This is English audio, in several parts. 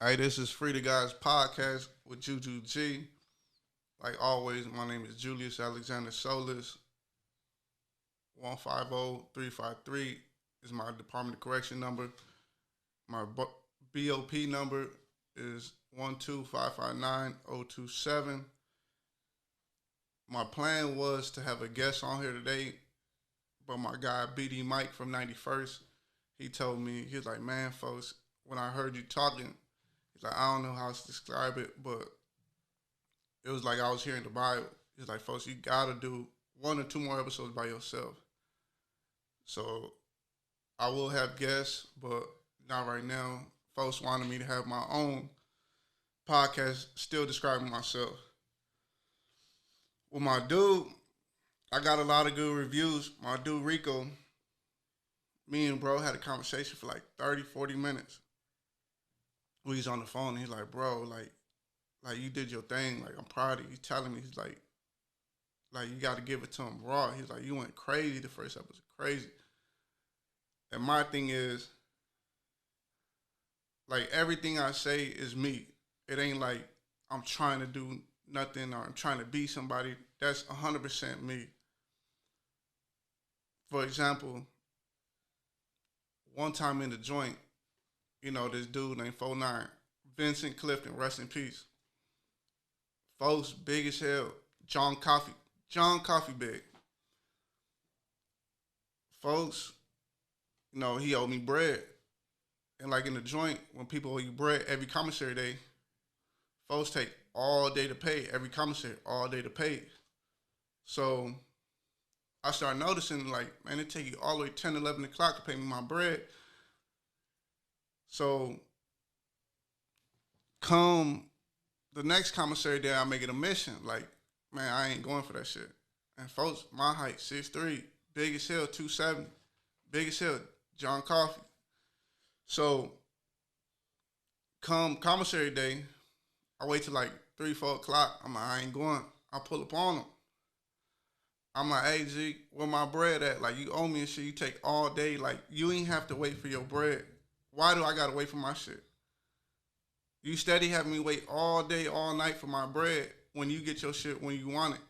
Hey, this is Fr39daguyz podcast with Juju G. Like always, my name is Julius Alexander Solis. 150-353 is my Department of Correction number. My BOP number is 12559-027. My plan was to have a guest on here today, but my guy BD Mike from 91st, he told me, he was like, man, folks, when I heard you talking, he's like, I don't know how to describe it, but it was like I was hearing the Bible. He's like, folks, you gotta do one or two more episodes by yourself. So I will have guests, but not right now. Folks wanted me to have my own podcast, still describing myself. With my dude, I got a lot of good reviews. My dude Rico, me and bro had a conversation for like 30, 40 minutes. We was on the phone and he's like, bro, like you did your thing. Like, I'm proud of you. He's telling me, he's like you got to give it to him raw. He's like, you went crazy the first episode, crazy. And my thing is, like, everything I say is me. It ain't like I'm trying to do nothing or I'm trying to be somebody. That's 100% me. For example, one time in the joint, this dude named 49, Vincent Clifton, rest in peace. Folks, big as hell. John Coffee big. Folks, he owed me bread. And like in the joint, when people owe you bread every commissary day, folks take all day to pay, every commissary, all day to pay. So I started noticing, like, man, it take you all the way 10, 11 o'clock to pay me my bread. So come the next commissary day, I make it a mission. Like, man, I ain't going for that shit. And folks, my height, 6'3", big as hell, 270, big as hell, John Coffee. So come commissary day, I wait till like 3, 4 o'clock. I'm like, I ain't going. I pull up on them. I'm like, hey, G, where my bread at? Like, you owe me and shit. You take all day. Like, you ain't have to wait for your bread. Why do I got to wait for my shit? You steady having me wait all day, all night for my bread when you get your shit when you want it.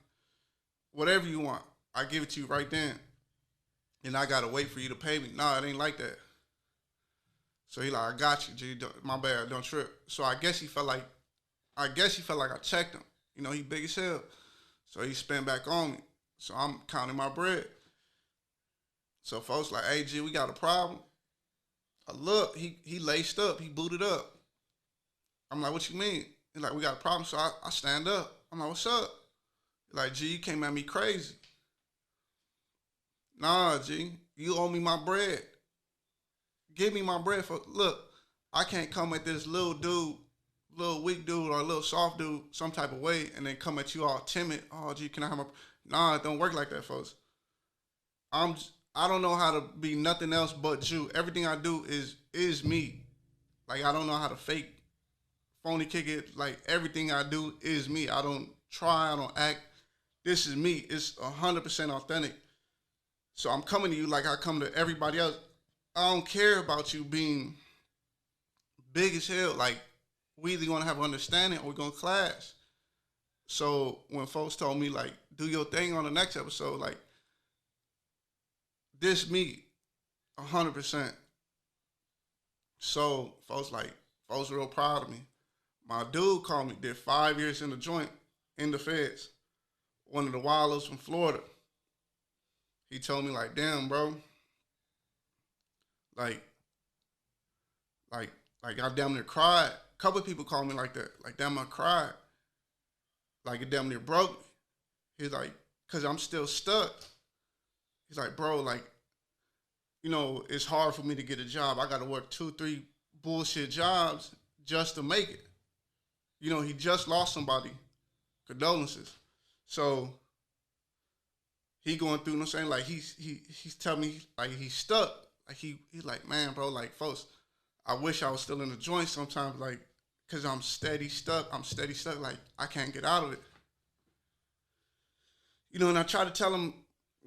Whatever you want, I give it to you right then. And I got to wait for you to pay me. No, it ain't like that. So he like, I got you, G. My bad, don't trip. So I guess he felt like I checked him. He big as hell. So he spent back on me. So I'm counting my bread. So folks like, hey, G, we got a problem. I look, he laced up, he booted up. I'm like, what you mean? He's like, we got a problem. So I stand up. I'm like, what's up? He's like, G, you came at me crazy. Nah, G, you owe me my bread. Give me my bread look, I can't come at this little dude, little weak dude or a little soft dude some type of way and then come at you all timid. Oh, G, can I have my... Nah, it don't work like that, folks. I don't know how to be nothing else but you. Everything I do is me. Like, I don't know how to fake, phony kick it. Like, everything I do is me. I don't try, I don't act. This is me. It's 100% authentic. So I'm coming to you like I come to everybody else. I don't care about you being big as hell. Like, we either gonna have an understanding or we're gonna clash. So when folks told me, like, do your thing on the next episode, like, this me, 100%. So folks real proud of me. My dude called me, did 5 years in the joint, in the feds. One of the wildest from Florida. He told me, like, damn, bro. Like, I damn near cried. A couple of people called me like that. Like, damn, I cried. Like, it damn near broke me. He's like, because I'm still stuck. He's like, bro, like, it's hard for me to get a job. I got to work 2, 3 bullshit jobs just to make it. He just lost somebody. Condolences. So he going through, what I'm saying? Like, he's telling me, like, he's stuck. Like, he's like, man, bro, like, folks, I wish I was still in the joint sometimes, like, because I'm steady stuck. Like, I can't get out of it. And I try to tell him,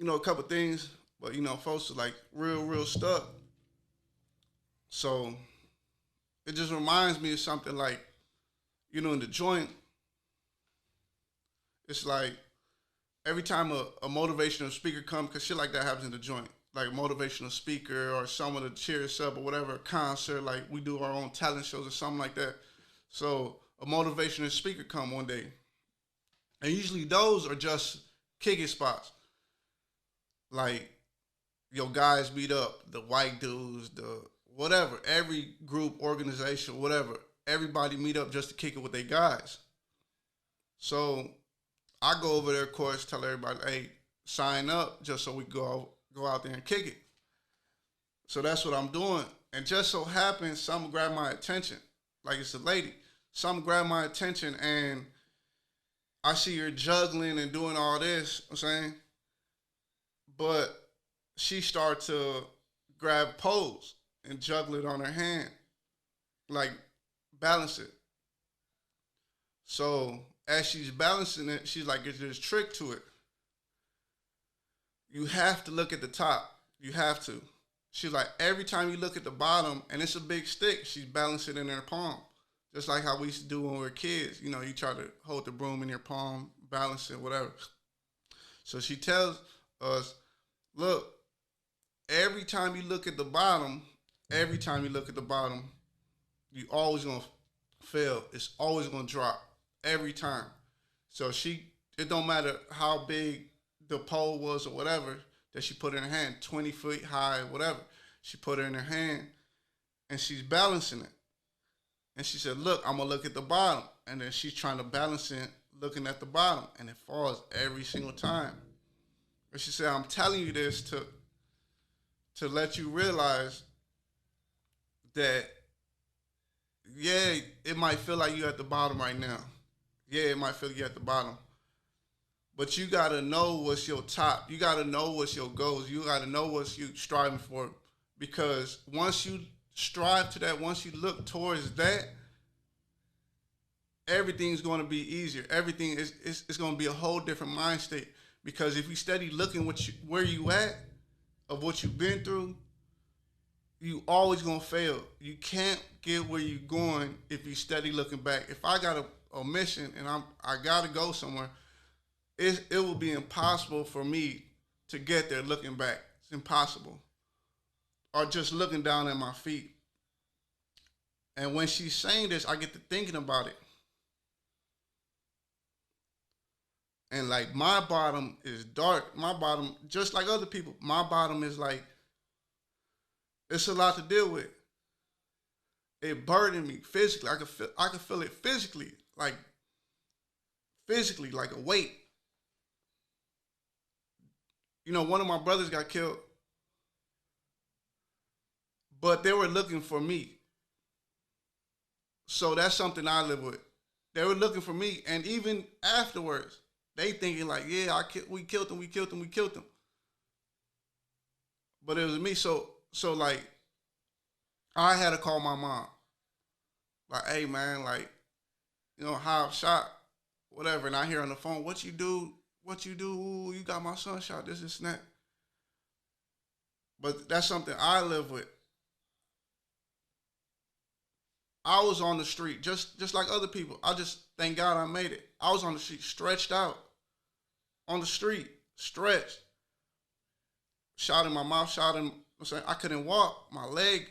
a couple things, but, folks are, like, real stuck. So it just reminds me of something like, in the joint, it's like every time a motivational speaker comes, because shit like that happens in the joint, like a motivational speaker or someone to cheer us up or whatever, a concert, like we do our own talent shows or something like that. So a motivational speaker come one day, and usually those are just kicking spots. Like your guys meet up, the white dudes, the whatever, every group, organization, whatever, everybody meet up just to kick it with their guys. So I go over there, of course, tell everybody, hey, sign up just so we go out there and kick it. So that's what I'm doing. And just so happens, something grabbed my attention. Like it's a lady. Something grabbed my attention and I see her juggling and doing all this, you know what I'm saying? But she started to grab poles and juggle it on her hand, like balance it. So as she's balancing it, she's like, there's this trick to it. You have to look at the top. You have to. She's like, every time you look at the bottom, and it's a big stick, she's balancing it in her palm. Just like how we used to do when we were kids. You know, you try to hold the broom in your palm, balance it, whatever. So she tells us, look, every time you look at the bottom, you always gonna fail. It's always gonna drop. Every time. So it don't matter how big the pole was or whatever that she put in her hand, 20 feet high, whatever. She put it in her hand and she's balancing it. And she said, look, I'm gonna look at the bottom. And then she's trying to balance it, looking at the bottom, and it falls every single time. And she said, I'm telling you this to let you realize that, yeah, it might feel like you're at the bottom right now. Yeah, it might feel like you're at the bottom. But you got to know what's your top. You got to know what's your goals. You got to know what you striving for. Because once you strive to that, once you look towards that, everything's going to be easier. Everything is going to be a whole different mind state. Because if you steady looking where you at, of what you've been through, you always going to fail. You can't get where you're going if you steady looking back. If I got a mission and I got to go somewhere, it will be impossible for me to get there looking back. It's impossible. Or just looking down at my feet. And when she's saying this, I get to thinking about it. And like my bottom is dark. My bottom, just like other people, my bottom is like, it's a lot to deal with. It burdened me physically. I could feel it physically like a weight. You know, one of my brothers got killed, but they were looking for me. So that's something I live with. They were looking for me, and even afterwards, they thinking like, yeah, we killed him. But it was me. So like, I had to call my mom. Like, hey man, like, how I'm shot, whatever. And I hear on the phone, what you do? Ooh, you got my son shot, this and that. But that's something I live with. I was on the street, just like other people. I just, thank God I made it. I was on the street, stretched out. On the street, stretched. Shot in my mouth, shot in, I couldn't walk. My leg,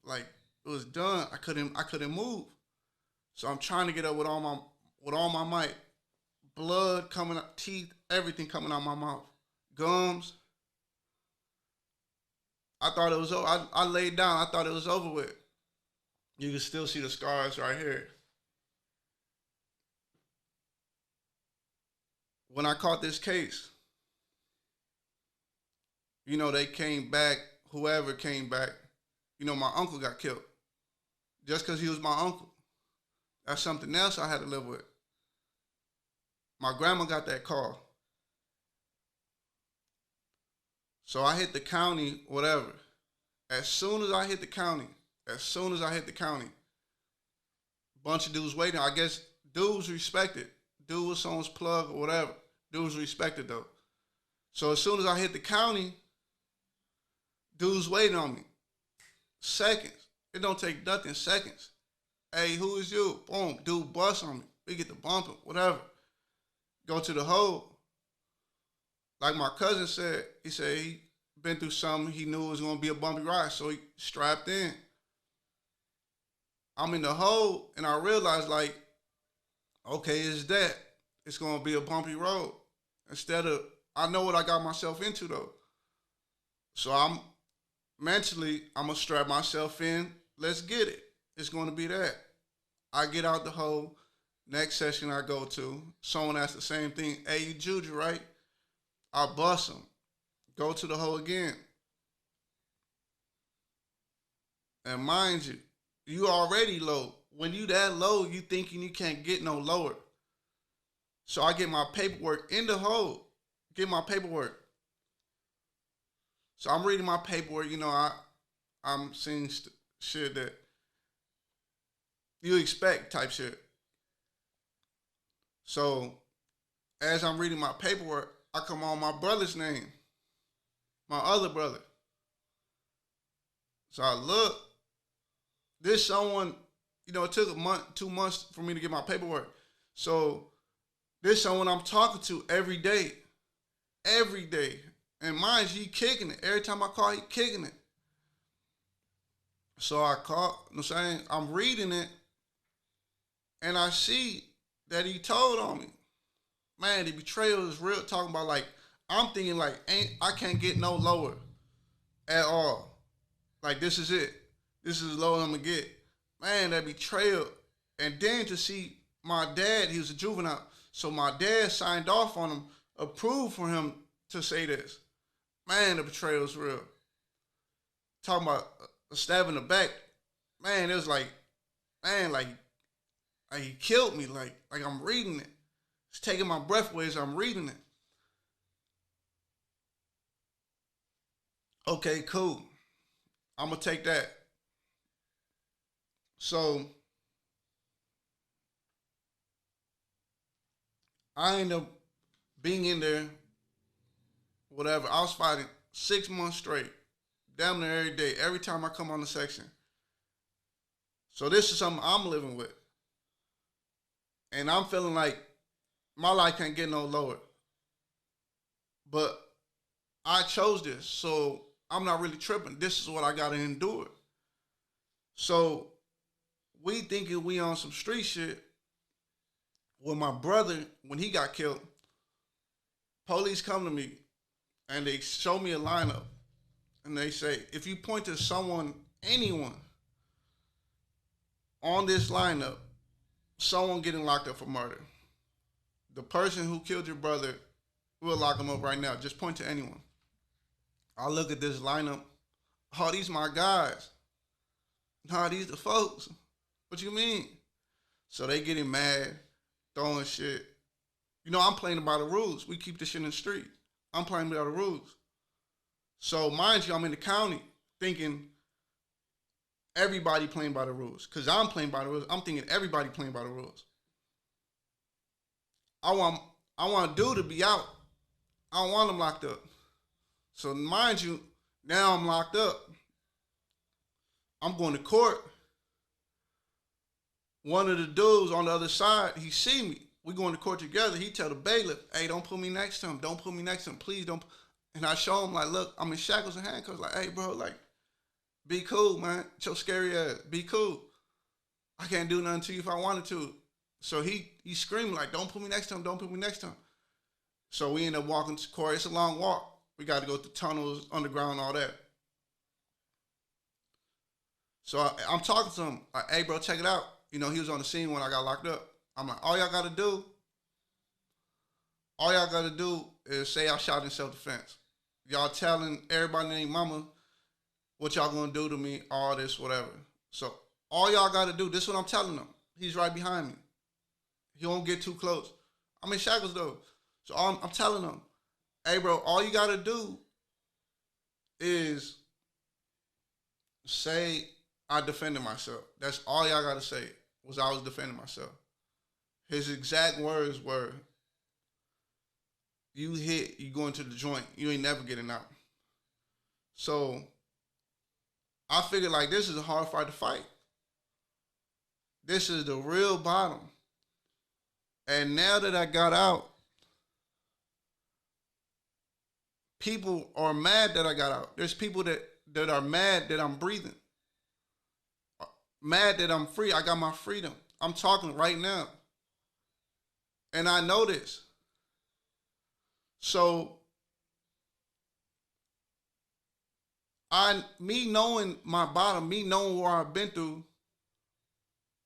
like, it was done. I couldn't move. So I'm trying to get up with all my might. Blood coming out, teeth, everything coming out my mouth. Gums. I thought it was over. I laid down. I thought it was over with. You can still see the scars right here. When I caught this case, they came back, whoever came back, my uncle got killed. Just because he was my uncle. That's something else I had to live with. My grandma got that call. So I hit the county, whatever. As soon as I hit the county, bunch of dudes waiting. I guess dude was respected. Dude was someone's plug or whatever. Dude was respected though. So as soon as I hit the county, dudes waiting on me. Seconds. It don't take nothing, seconds. Hey, who is you? Boom, dude bust on me. We get to bumping, whatever. Go to the hole. Like my cousin said, he said he been through something. He knew it was gonna be a bumpy ride, so he strapped in. I'm in the hole, and I realized like, okay, it's that. It's gonna be a bumpy road. Instead of, I know what I got myself into though. So I'm mentally, I'm gonna strap myself in. Let's get it. It's gonna be that. I get out the hole. Next session I go to, someone asks the same thing. Hey, you Juju, right? I bust them. Go to the hole again. And mind you, you already low. When you that low, you thinking you can't get no lower. So I get my paperwork in the hole. Get my paperwork. So I'm reading my paperwork. You know, I'm seeing shit that you expect type shit. So as I'm reading my paperwork, I come on my brother's name, my other brother. So I look. This someone, you know, it took a month, 2 months for me to get my paperwork. So this someone I'm talking to every day, every day. And mind you, he kicking it. Every time I call, he kicking it. So I call, you know what I'm saying? I'm reading it, and I see that he told on me. Man, the betrayal is real. Talking about like, I'm thinking like, I can't get no lower at all. Like this is it. This is as low as I'm gonna get. Man, that betrayal. And then to see my dad, he was a juvenile, so my dad signed off on him, approved for him to say this. Man, the betrayal is real. Talking about a stab in the back. Man, it was like, man, like he killed me. Like I'm reading it. It's taking my breath away as I'm reading it. Okay, cool. I'm gonna take that. So I end up being in there, whatever. I was fighting 6 months straight, damn near every day, every time I come on the section. So this is something I'm living with. And I'm feeling like my life can't get no lower. But I chose this, so I'm not really tripping. This is what I gotta endure. So we thinking we on some street shit. When my brother, when he got killed, police come to me and they show me a lineup. And they say, if you point to someone, anyone on this lineup, someone getting locked up for murder. The person who killed your brother, we'll lock him up right now. Just point to anyone. I look at this lineup. Oh, these my guys. Nah, these the folks. What you mean? So they getting mad, throwing shit. You know, I'm playing by the rules. We keep this shit in the street. I'm playing by the rules. So mind you, I'm in the county thinking everybody playing by the rules. Because I'm playing by the rules. I'm thinking everybody playing by the rules. I want dude to be out. I don't want him locked up. So mind you, now I'm locked up. I'm going to court. One of the dudes on the other side, he see me. We going to court together. He tell the bailiff, hey, don't put me next to him. Don't put me next to him. Please don't. And I show him like, look, I'm in shackles and handcuffs. Like, hey, bro, like, be cool, man. Your scary ass. Be cool. I can't do nothing to you if I wanted to. So he screamed like, don't put me next to him. Don't put me next to him. So we end up walking to court. It's a long walk. We got to go through tunnels, underground, all that. So I'm talking to him like, hey, bro, check it out. You know, he was on the scene when I got locked up. I'm like, all y'all got to do is say I shot in self-defense. Y'all telling everybody named mama what y'all going to do to me, all this, whatever. So all y'all got to do, this is what I'm telling them. He's right behind me. He won't get too close. I'm in shackles, though. So I'm telling them, hey, bro, all you got to do is say I defended myself. That's all y'all got to say, was I was defending myself. His exact words were, you hit, you go into the joint, you ain't never getting out. So I figured like this is a hard fight to fight. This is the real bottom. And now that I got out, people are mad that I got out. There's people that are mad that I'm breathing, mad that I'm free. I got my freedom. I'm talking right now. And I know this. So me knowing my bottom, me knowing where I've been through,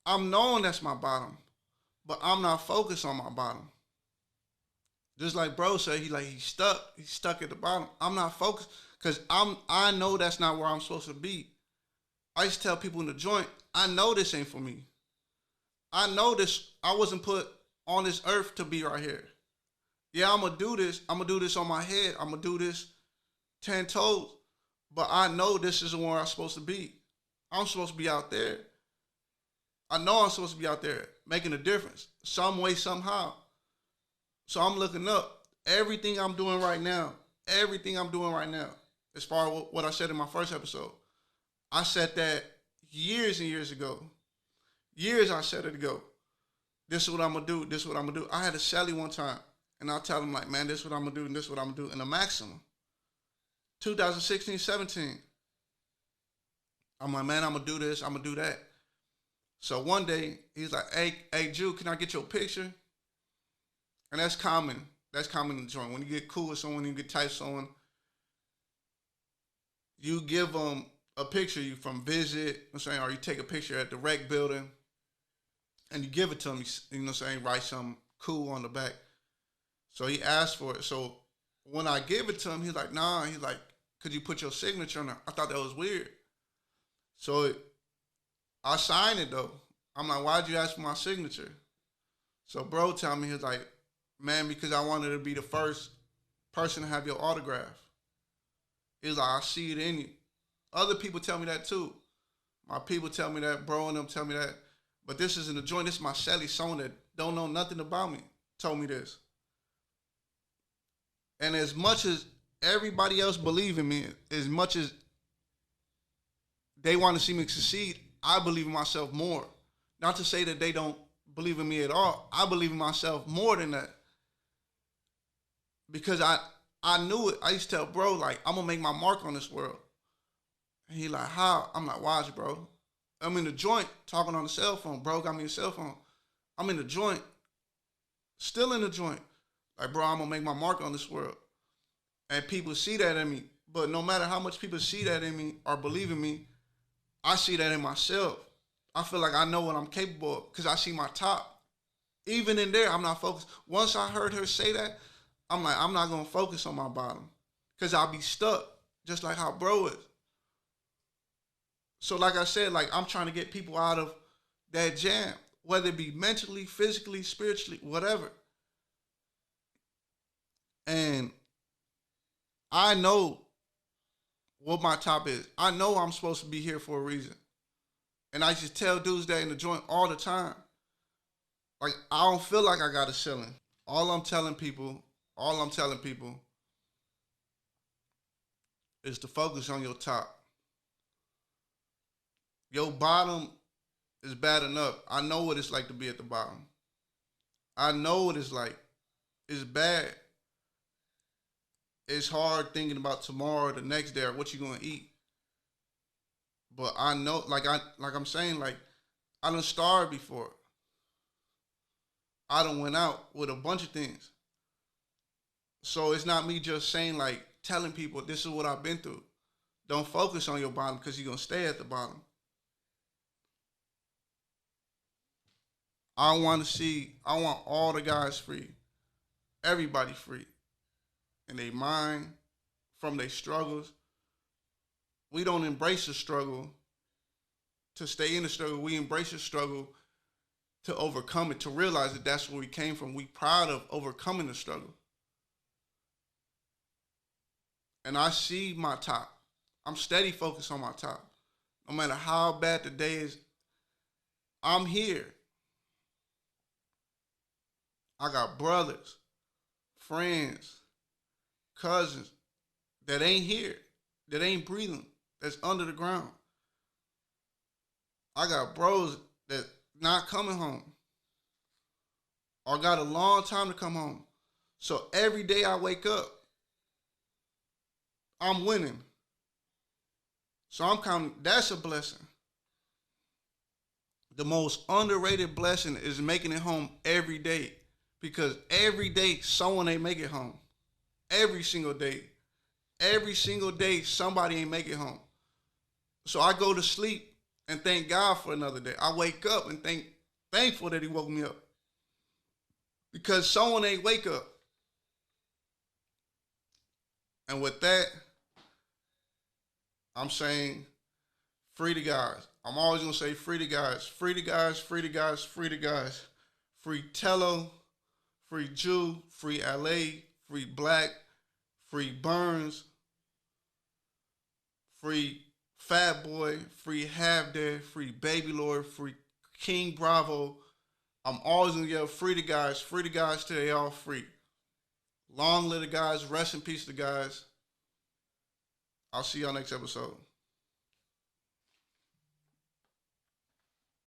I'm knowing that's my bottom, but I'm not focused on my bottom. Just like bro said, he's stuck at the bottom. I'm not focused because I know that's not where I'm supposed to be. I used to tell people in the joint, I know this ain't for me. I know this. I wasn't put on this earth to be right here. Yeah, I'm gonna do this. I'm gonna do this on my head. I'm gonna do this 10 toes. But I know this isn't where I'm supposed to be. I'm supposed to be out there. I know I'm supposed to be out there making a difference some way, somehow. So I'm looking up. Everything I'm doing right now, as far as what I said in my first episode, I said that years and years ago. Years I said it ago. This is what I'm going to do. This is what I'm going to do. I had a Shelly one time, and I tell him, like, man, this is what I'm going to do, and this is what I'm going to do. In the maximum. 2016, 17. I'm like, man, I'm going to do this. I'm going to do that. So one day, he's like, hey, Jew, can I get your picture? And that's common. That's common in the joint. When you get cool with someone, you get tight with someone, you give them a picture you from visit, I'm saying, or you take a picture at the rec building, and you give it to him, you know what I'm saying, write something cool on the back. So he asked for it. So when I give it to him, he's like, nah. He's like, could you put your signature on it? I thought that was weird. So I signed it, though. I'm like, why'd you ask for my signature? So bro tell me, he's like, man, because I wanted to be the first person to have your autograph. He's like, I see it in you. Other people tell me that too. My people tell me that, bro and them tell me that. But this isn't a joint. This is my Shelly someone that don't know nothing about me told me this. And as much as everybody else believe in me, as much as they want to see me succeed, I believe in myself more. Not to say that they don't believe in me at all. I believe in myself more than that. Because I knew it. I used to tell bro, like, I'm going to make my mark on this world. And he like, how? I'm like, watch, bro. I'm in the joint talking on the cell phone. Bro got me a cell phone. I'm in the joint. Still in the joint. Like, bro, I'm going to make my mark on this world. And people see that in me. But no matter how much people see that in me or believe in me, I see that in myself. I feel like I know what I'm capable of because I see my top. Even in there, I'm not focused. Once I heard her say that, I'm like, I'm not going to focus on my bottom because I'll be stuck just like how bro is. So like I said, like I'm trying to get people out of that jam, whether it be mentally, physically, spiritually, whatever. And I know what my top is. I know I'm supposed to be here for a reason. And I just tell dudes that in the joint all the time. Like, I don't feel like I got a ceiling. All I'm telling people is to focus on your top. Your bottom is bad enough. I know what it's like to be at the bottom. I know what it's like. It's bad. It's hard thinking about tomorrow or the next day or what you're gonna eat. But I know, I'm saying, like, I done starved before. I done went out with a bunch of things. So it's not me just saying, like, telling people this is what I've been through. Don't focus on your bottom because you're gonna stay at the bottom. I want all the guys free. Everybody free. In their mind, from their struggles. We don't embrace the struggle to stay in the struggle. We embrace the struggle to overcome it, to realize that that's where we came from. We proud of overcoming the struggle. And I see my top. I'm steady focused on my top. No matter how bad the day is, I'm here. I got brothers, friends, cousins that ain't here, that ain't breathing, that's under the ground. I got bros not coming home or got a long time to come home. So every day I wake up, I'm winning. So I'm counting, that's a blessing. The most underrated blessing is making it home every day, because every day someone ain't make it home. Every single day. Every single day somebody ain't make it home. So I go to sleep and thank God for another day. I wake up and thankful that he woke me up, because someone ain't wake up. And with that, I'm saying free the guys. I'm always gonna say free the guys. Free the guys, free the guys, free the guys. Free Tello, free Jew, free LA, free Black, free Burns, free Fat Boy, free Half Dead, free Baby Lord, free King Bravo. I'm always gonna yell free the guys till they all free. Long live the guys, rest in peace the guys. I'll see y'all next episode.